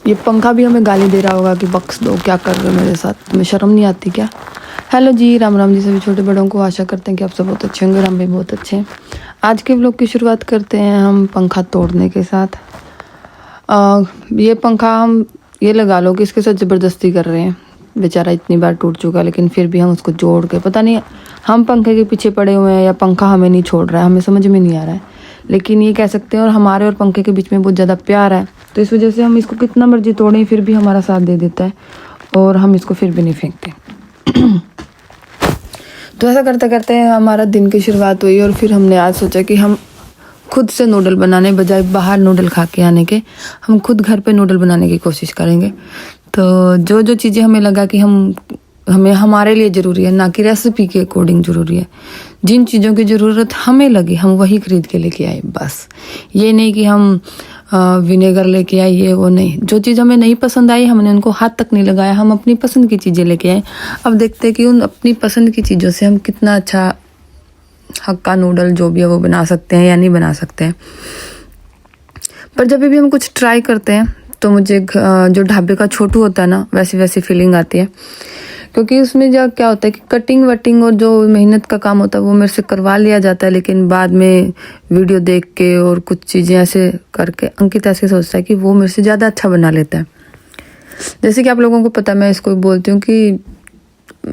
ये पंखा भी हमें गाली दे रहा होगा कि बख्श दो, क्या कर रहे हो मेरे साथ, तुम्हें शर्म नहीं आती क्या। हेलो जी, राम राम जी सभी छोटे बड़ों को। आशा करते हैं कि आप सब बहुत अच्छे होंगे। हम भी बहुत अच्छे हैं। आज के व्लॉग की शुरुआत करते हैं हम पंखा तोड़ने के साथ। ये पंखा हम ये लगा लो कि इसके साथ ज़बरदस्ती कर रहे हैं। बेचारा इतनी बार टूट चुका, लेकिन फिर भी हम उसको जोड़ के, पता नहीं हम पंखे के पीछे पड़े हुए हैं या पंखा हमें नहीं छोड़ रहा है, हमें समझ में नहीं आ रहा है। लेकिन ये कह सकते हैं और हमारे और पंखे के बीच में बहुत ज़्यादा प्यार है, तो इस वजह से हम इसको कितना मर्जी तोड़ें फिर भी हमारा साथ दे देता है और हम इसको फिर भी नहीं फेंकते। तो ऐसा करते करते हमारा दिन की शुरुआत हुई और फिर हमने आज सोचा कि हम खुद से नूडल बनाने बजाय बाहर नूडल खा के आने के, हम खुद घर पे नूडल बनाने की कोशिश करेंगे। तो जो जो चीज़ें हमें लगा कि हमें हमारे लिए ज़रूरी है, ना कि रेसिपी के अकॉर्डिंग ज़रूरी है, जिन चीज़ों की ज़रूरत हमें लगी हम वही खरीद के लेके आए। बस ये नहीं कि हम विनेगर लेके आए, ये वो नहीं। जो चीज़ हमें नहीं पसंद आई हमने उनको हाथ तक नहीं लगाया, हम अपनी पसंद की चीज़ें लेके आए। अब देखते हैं कि उन अपनी पसंद की चीज़ों से हम कितना अच्छा हक्का नूडल जो भी है वो बना सकते हैं या नहीं बना सकते हैं। पर जब भी हम कुछ ट्राई करते हैं तो मुझे जो ढाबे का छोटू होता है ना, वैसी फीलिंग आती है। क्योंकि उसमें जो क्या होता है कि कटिंग वटिंग और जो मेहनत का काम होता है वो मेरे से करवा लिया जाता है, लेकिन बाद में वीडियो देख के और कुछ चीज़ें ऐसे करके अंकित ऐसे सोचता है कि वो मेरे से ज़्यादा अच्छा बना लेता है। जैसे कि आप लोगों को पता है, मैं इसको बोलती हूँ कि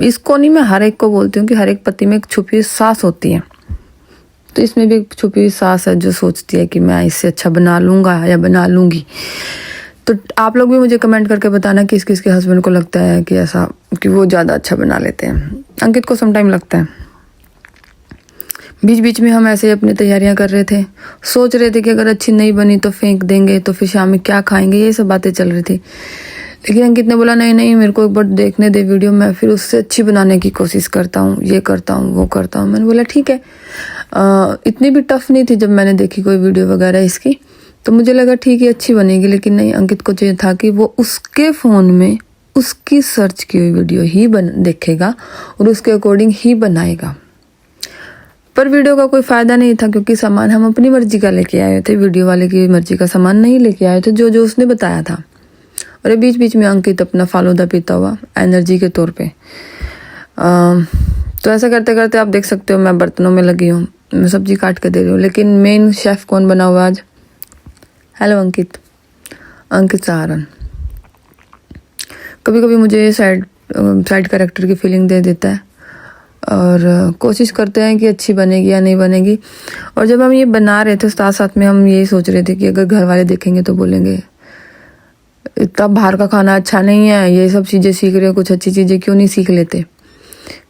इसको नहीं, मैं हर एक को बोलती हूँ कि हर एक पति में एक छुपी सास होती है। तो इसमें भी एक छुपी सास है जो सोचती है कि मैं इससे अच्छा बना लूँगा या बना लूँगी। तो आप लोग भी मुझे कमेंट करके बताना किस किस के हस्बैंड को लगता है कि ऐसा, कि वो ज़्यादा अच्छा बना लेते हैं। अंकित को समटाइम लगता है। बीच बीच में हम ऐसे अपनी तैयारियां कर रहे थे, सोच रहे थे कि अगर अच्छी नहीं बनी तो फेंक देंगे, तो फिर शाम में क्या खाएंगे, ये सब बातें चल रही थी। लेकिन अंकित ने बोला नहीं नहीं, मेरे को एक बार देखने दे वीडियो, मैं फिर उससे अच्छी बनाने की कोशिश करता हूँ, ये करता हूँ वो करता हूँ। मैंने बोला ठीक है। इतनी भी टफ नहीं थी जब मैंने देखी कोई वीडियो वगैरह इसकी, तो मुझे लगा ठीक है अच्छी बनेगी। लेकिन नहीं, अंकित को चाहिए था कि वो उसके फ़ोन में उसकी सर्च की हुई वीडियो ही देखेगा और उसके अकॉर्डिंग ही बनाएगा। पर वीडियो का कोई फ़ायदा नहीं था, क्योंकि सामान हम अपनी मर्जी का लेके आए थे, वीडियो वाले की मर्जी का सामान नहीं लेके आए थे जो जो उसने बताया था। और ये बीच बीच में अंकित अपना फालूदा पीता हुआ एनर्जी के तौर पे। तो ऐसा करते करते आप देख सकते हो मैं बर्तनों में लगी हूँ, मैं सब्जी काट के दे रही हूँ। लेकिन मेन शेफ़ कौन बना हुआ आज? हेलो अंकित सहारन। कभी कभी मुझे साइड कैरेक्टर की फीलिंग दे देता है और कोशिश करते हैं कि अच्छी बनेगी या नहीं बनेगी। और जब हम ये बना रहे थे साथ साथ में हम यही सोच रहे थे कि अगर घर वाले देखेंगे तो बोलेंगे इतना बाहर का खाना अच्छा नहीं है, ये सब चीज़ें सीख रहे हो, कुछ अच्छी चीज़ें क्यों नहीं सीख लेते।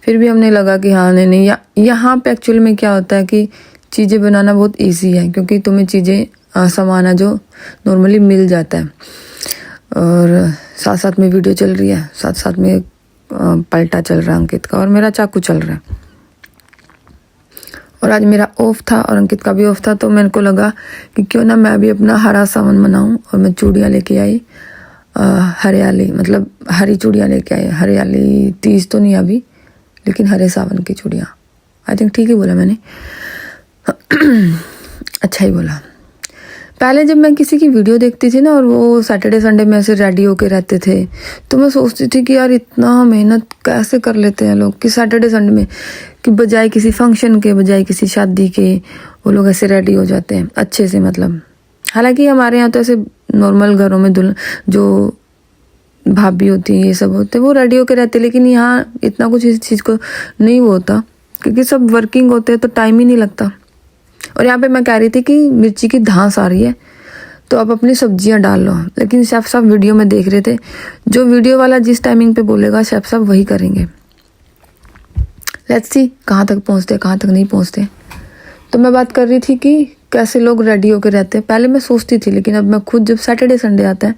फिर भी हमने लगा कि हाँ नहीं, यहाँ पे एक्चुअल में क्या होता है कि चीज़ें बनाना बहुत ईजी है, क्योंकि तुम्हें चीज़ें सामान है जो नॉर्मली मिल जाता है। और साथ साथ में वीडियो चल रही है, साथ साथ में पलटा चल रहा है अंकित का, और मेरा चाकू चल रहा है। और आज मेरा ऑफ था और अंकित का भी ऑफ था, तो मेरे को लगा कि क्यों ना मैं भी अपना हरा सावन बनाऊं। और मैं चूड़ियाँ लेके आई, हरियाली, मतलब हरी चूड़ियाँ लेके आई। हरियाली तीज तो नहीं अभी, लेकिन हरे सावन की चूड़ियाँ। आई थिंक ठीक ही बोला मैंने, अच्छा ही बोला। पहले जब मैं किसी की वीडियो देखती थी ना और वो सैटरडे संडे में ऐसे रेडी होके रहते थे, तो मैं सोचती थी कि यार इतना मेहनत कैसे कर लेते हैं लोग कि सैटरडे संडे में, कि बजाय किसी फंक्शन के, बजाय किसी शादी के, वो लोग ऐसे रेडी हो जाते हैं अच्छे से। मतलब हालांकि हमारे यहाँ तो ऐसे नॉर्मल घरों में जो भाभी होती है ये सब होते, वो रेडी होके रहते, लेकिन यहाँ इतना कुछ इस चीज़ को नहीं होता, क्योंकि सब वर्किंग होते हैं तो टाइम ही नहीं लगता। और यहाँ पे मैं कह रही थी कि मिर्ची की धांस आ रही है तो आप अपनी सब्जियां डाल लो, लेकिन शेफ़ साहब वीडियो में देख रहे थे, जो वीडियो वाला जिस टाइमिंग पे बोलेगा शेफ़ साहब वही करेंगे। लेट्स सी कहाँ तक पहुँचते, कहाँ तक नहीं पहुँचते। तो मैं बात कर रही थी कि कैसे लोग रेडी होकर रहते हैं। पहले मैं सोचती थी, लेकिन अब मैं खुद, जब सैटरडे संडे आता है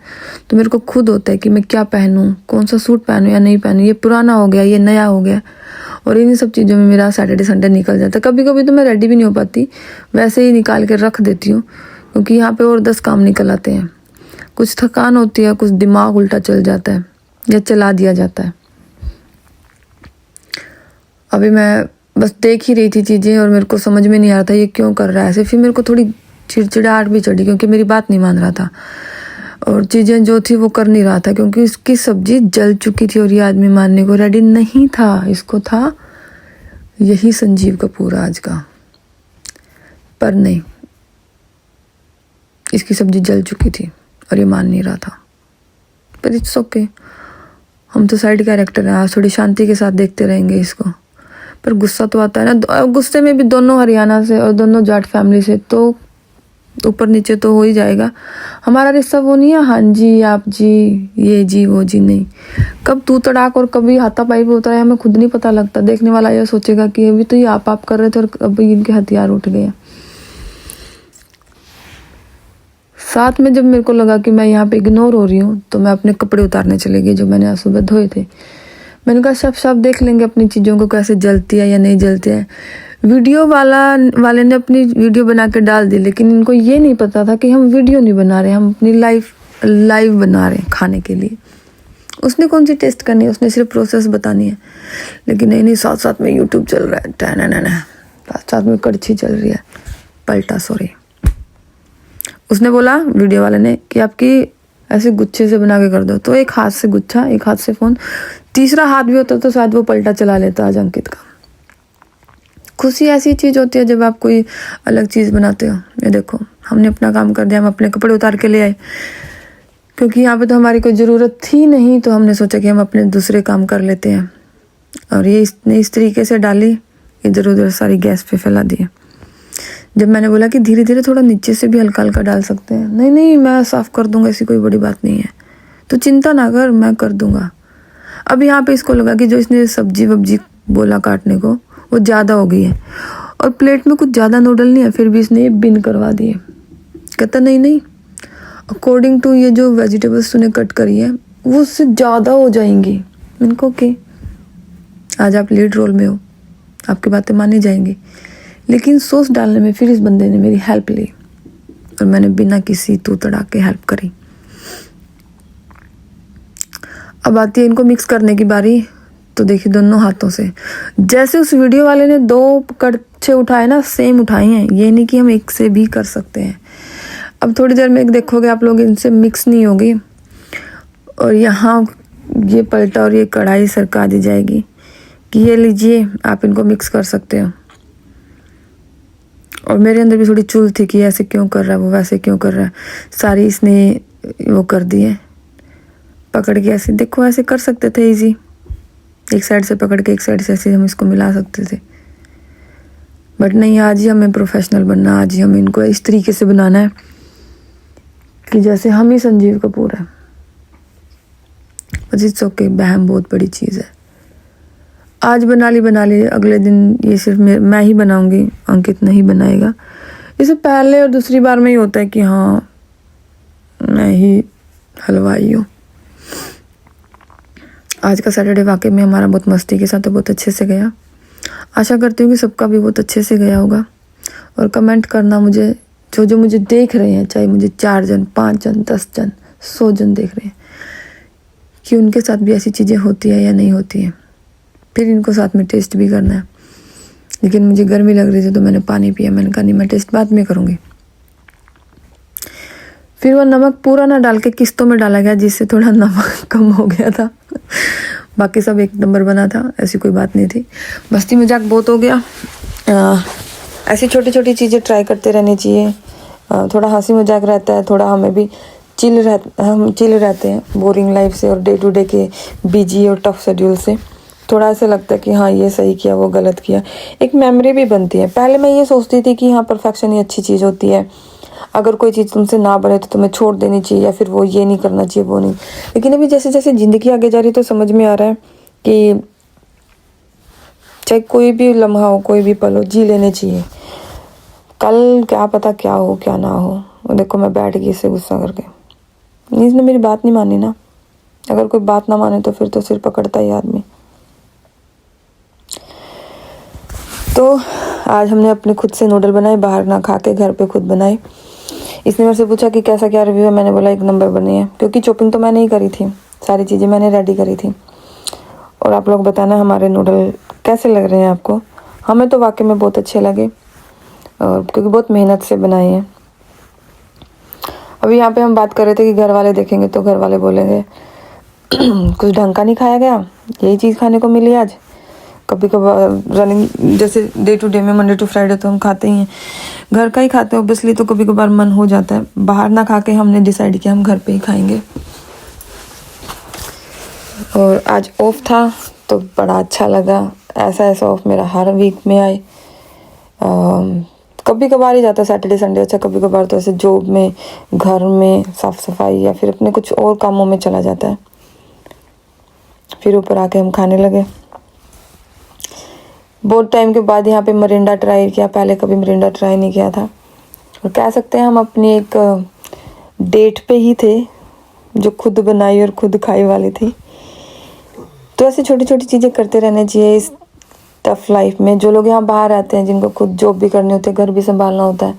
तो मेरे को खुद होता है कि मैं क्या पहनूँ, कौन सा सूट पहनूँ या नहीं पहनूँ, ये पुराना हो गया, ये नया हो गया। और इन सब चीज़ों में मेरा सैटरडे संडे निकल जाता है। कभी कभी तो मैं रेडी भी नहीं हो पाती, वैसे ही निकाल के रख देती हूँ, क्योंकि यहाँ पे और 10 काम निकल आते हैं। कुछ थकान होती है, कुछ दिमाग उल्टा चल जाता है या चला दिया जाता है। अभी मैं बस देख ही रही थी चीज़ें और मेरे को समझ में नहीं आ रहा था ये क्यों कर रहा है ऐसे। फिर मेरे को थोड़ी चिड़चिड़ाहट भी चढ़ी, क्योंकि मेरी बात नहीं मान रहा था। और चीज़ें जो थी वो कर नहीं रहा था क्योंकि इसकी सब्जी जल चुकी थी और ये आदमी मारने को रेडी नहीं था। इसको था यही संजीव कपूर आज का, पर नहीं, इसकी सब्जी जल चुकी थी और ये मान नहीं रहा था। पर इट्स ओके, हम तो साइड कैरेक्टर हैं, आज थोड़ी शांति के साथ देखते रहेंगे इसको। पर गुस्सा तो आता है ना, गुस्से में भी दोनों हरियाणा से और दोनों जाट फैमिली से, तो ऊपर नीचे तो हो ही जाएगा। हमारा रिश्ता वो नहीं है हाँ जी आप जी ये जी वो जी, नहीं। कब तू तड़ाक और कभी हाथापाई पे होता है हमें खुद नहीं पता लगता। देखने वाला ये सोचेगा कि अभी तो ये आप कर रहे थे और अभी इनके हथियार उठ गए। साथ में जब मेरे को लगा कि मैं यहाँ पे इग्नोर हो रही हूँ तो मैं अपने कपड़े उतारने चले गई जो मैंने आज सुबह धोए थे। मैंने कहा सब देख लेंगे अपनी चीज़ों को कैसे जलती है या नहीं जलती है। वीडियो वाले ने अपनी वीडियो बना के डाल दी, लेकिन इनको ये नहीं पता था कि हम वीडियो नहीं बना रहे, हम अपनी लाइव बना रहे हैं खाने के लिए। उसने कौन सी टेस्ट करनी है, उसने सिर्फ प्रोसेस बतानी है। लेकिन नहीं, साथ साथ में यूट्यूब चल रहा है, साथ साथ में कड़छी चल रही है, पलटा सॉरी। उसने बोला वीडियो वाले ने कि आपकी ऐसे गुच्छे से बना के कर दो, तो एक हाथ से गुच्छा, एक हाथ से फ़ोन, तीसरा हाथ भी होता तो शायद वो पलटा चला लेता आज अंकित का। खुशी ऐसी चीज़ होती है जब आप कोई अलग चीज़ बनाते हो। ये देखो, हमने अपना काम कर दिया, हम अपने कपड़े उतार के ले आए क्योंकि यहाँ पे तो हमारी कोई ज़रूरत थी नहीं, तो हमने सोचा कि हम अपने दूसरे काम कर लेते हैं। और ये इसने इस तरीके से डाली, इधर उधर सारी गैस पे फैला दी। जब मैंने बोला कि धीरे धीरे थोड़ा नीचे से भी हल्का हल्का डाल सकते हैं, नहीं मैं साफ़ कर दूंगा, ऐसी कोई बड़ी बात नहीं है, तो चिंता ना कर, मैं कर दूंगा। अब यहाँ पे इसको लगा कि जो इसने सब्जी वब्जी बोला काटने को वो ज़्यादा हो गई है और प्लेट में कुछ ज़्यादा नूडल नहीं है, फिर भी इसने ये बिन करवा दिए। कहता नहीं, अकॉर्डिंग टू ये जो वेजिटेबल्स तूने कट करी है वो उससे ज़्यादा हो जाएंगी। मैंने कहा ओके, आज आप लीड रोल में हो, आपकी बातें मानी जाएंगी। लेकिन सॉस डालने में फिर इस बंदे ने मेरी हेल्प ली और मैंने बिना किसी तू तड़ा के हेल्प करी। अब आती है इनको मिक्स करने की बारी, तो देखिए दोनों हाथों से, जैसे उस वीडियो वाले ने 2 कड़छे उठाए ना, सेम उठाए हैं। ये नहीं कि हम एक से भी कर सकते हैं। अब थोड़ी देर में देखोगे आप लोग, इनसे मिक्स नहीं होगी और यहाँ ये पलटा और ये कढ़ाई सरका दी जाएगी कि ये लीजिए आप इनको मिक्स कर सकते हो। और मेरे अंदर भी थोड़ी चुल थी कि ऐसे क्यों कर रहा है, वो वैसे क्यों कर रहा है। सारी इसने वो कर दिए, पकड़ के ऐसे, देखो ऐसे कर सकते थे इजी, एक साइड से पकड़ के एक साइड से ऐसे हम इसको मिला सकते थे। बट नहीं, आज ही हमें प्रोफेशनल बनना, आज ही हमें इनको इस तरीके से बनाना है कि जैसे हम ही संजीव कपूर है। बस इट्स ओके, बहम बहुत बड़ी चीज़ है। आज बना ली, अगले दिन ये सिर्फ मैं ही बनाऊंगी, अंकित नहीं बनाएगा। इससे पहले और दूसरी बार में ही होता है कि हाँ मैं ही हलवाई हूँ। आज का सैटरडे वाकई में हमारा बहुत मस्ती के साथ तो बहुत अच्छे से गया। आशा करती हूँ कि सबका भी बहुत अच्छे से गया होगा। और कमेंट करना मुझे, जो मुझे देख रहे हैं, चाहे मुझे 4 जन 5 जन 10 जन 100 जन देख रहे हैं, कि उनके साथ भी ऐसी चीज़ें होती है या नहीं होती हैं। फिर इनको साथ में टेस्ट भी करना है। लेकिन मुझे गर्मी लग रही थी तो मैंने पानी पिया। मैंने कहा नहीं, मैं टेस्ट बाद में करूँगी। फिर वो नमक पूरा ना डाल के किस्तों में डाला गया, जिससे थोड़ा नमक कम हो गया था। बाकी सब एक नंबर बना था, ऐसी कोई बात नहीं थी। मस्ती मजाक बहुत हो गया। ऐसी छोटी छोटी चीज़ें ट्राई करते रहनी चाहिए। थोड़ा हंसी मजाक रहता है, थोड़ा हमें भी हम चिल रहते हैं बोरिंग लाइफ से और डे टू डे के बिजी और टफ शेड्यूल से। थोड़ा ऐसा लगता है कि हाँ ये सही किया, वो गलत किया। एक मेमोरी भी बनती है। पहले मैं ये सोचती थी कि हाँ परफेक्शन ही अच्छी चीज़ होती है, अगर कोई चीज़ तुमसे ना बने तो तुम्हें छोड़ देनी चाहिए, या फिर वो ये नहीं करना चाहिए, वो नहीं। लेकिन अभी जैसे जैसे ज़िंदगी आगे जा रही है तो समझ में आ रहा है कि चाहे कोई भी लम्हा हो, कोई भी पल हो, जी लेने चाहिए। कल क्या पता क्या हो क्या ना हो। देखो मैं बैठ गई इससे गुस्सा करके, इसने मेरी बात नहीं मानी ना। अगर कोई बात ना माने तो फिर तो सिर पकड़ता ही आदमी। तो आज हमने अपने खुद से नूडल बनाए, बाहर ना खा के घर पे खुद बनाए। इसने मेरे से पूछा कि कैसा क्या रिव्यू है। मैंने बोला 1 नंबर बनी है, क्योंकि चॉपिंग तो मैंने ही करी थी, सारी चीज़ें मैंने रेडी करी थी। और आप लोग बताना हमारे नूडल कैसे लग रहे हैं आपको। हमें तो वाकई में बहुत अच्छे लगे, और क्योंकि बहुत मेहनत से बनाए हैं। अभी यहाँ पे हम बात कर रहे थे कि घर वाले देखेंगे तो घर वाले बोलेंगे कुछ ढंग का नहीं खाया गया, यही चीज़ खाने को मिली आज। कभी कभार रनिंग जैसे डे टू डे में मंडे टू फ्राइडे तो हम खाते ही हैं, घर का ही खाते हैं ऑब्वियसली, तो कभी कभार मन हो जाता है बाहर ना खा के हमने डिसाइड किया हम घर पे ही खाएंगे। और आज ऑफ था तो बड़ा अच्छा लगा, ऐसा ऑफ मेरा हर वीक में आए। कभी कभार ही जाता है सैटरडे संडे, अच्छा कभी कभार तो ऐसे जॉब में, घर में साफ़ सफाई या फिर अपने कुछ और कामों में चला जाता है। फिर ऊपर आके हम खाने लगे। बहुत टाइम के बाद यहाँ पे मरिंडा ट्राई किया, पहले कभी मरिंडा ट्राई नहीं किया था। और कह सकते हैं हम अपनी एक डेट पे ही थे जो खुद बनाई और खुद खाई वाली थी। तो ऐसी छोटी छोटी चीज़ें करते रहना चाहिए इस टफ लाइफ में। जो लोग यहाँ बाहर आते हैं, जिनको खुद जॉब भी करनी होती है, घर भी संभालना होता है,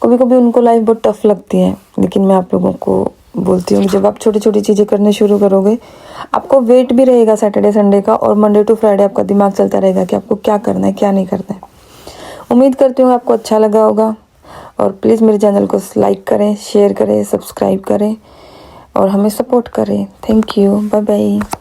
कभी कभी उनको लाइफ बहुत टफ लगती है। लेकिन मैं आप लोगों को बोलती हूँ कि जब आप छोटी छोटी चीज़ें करने शुरू करोगे, आपको वेट भी रहेगा सैटरडे संडे का, और मंडे टू फ्राइडे आपका दिमाग चलता रहेगा कि आपको क्या करना है क्या नहीं करना है। उम्मीद करती हूँ आपको अच्छा लगा होगा, और प्लीज़ मेरे चैनल को लाइक करें, शेयर करें, सब्सक्राइब करें और हमें सपोर्ट करें। Thank you, bye bye.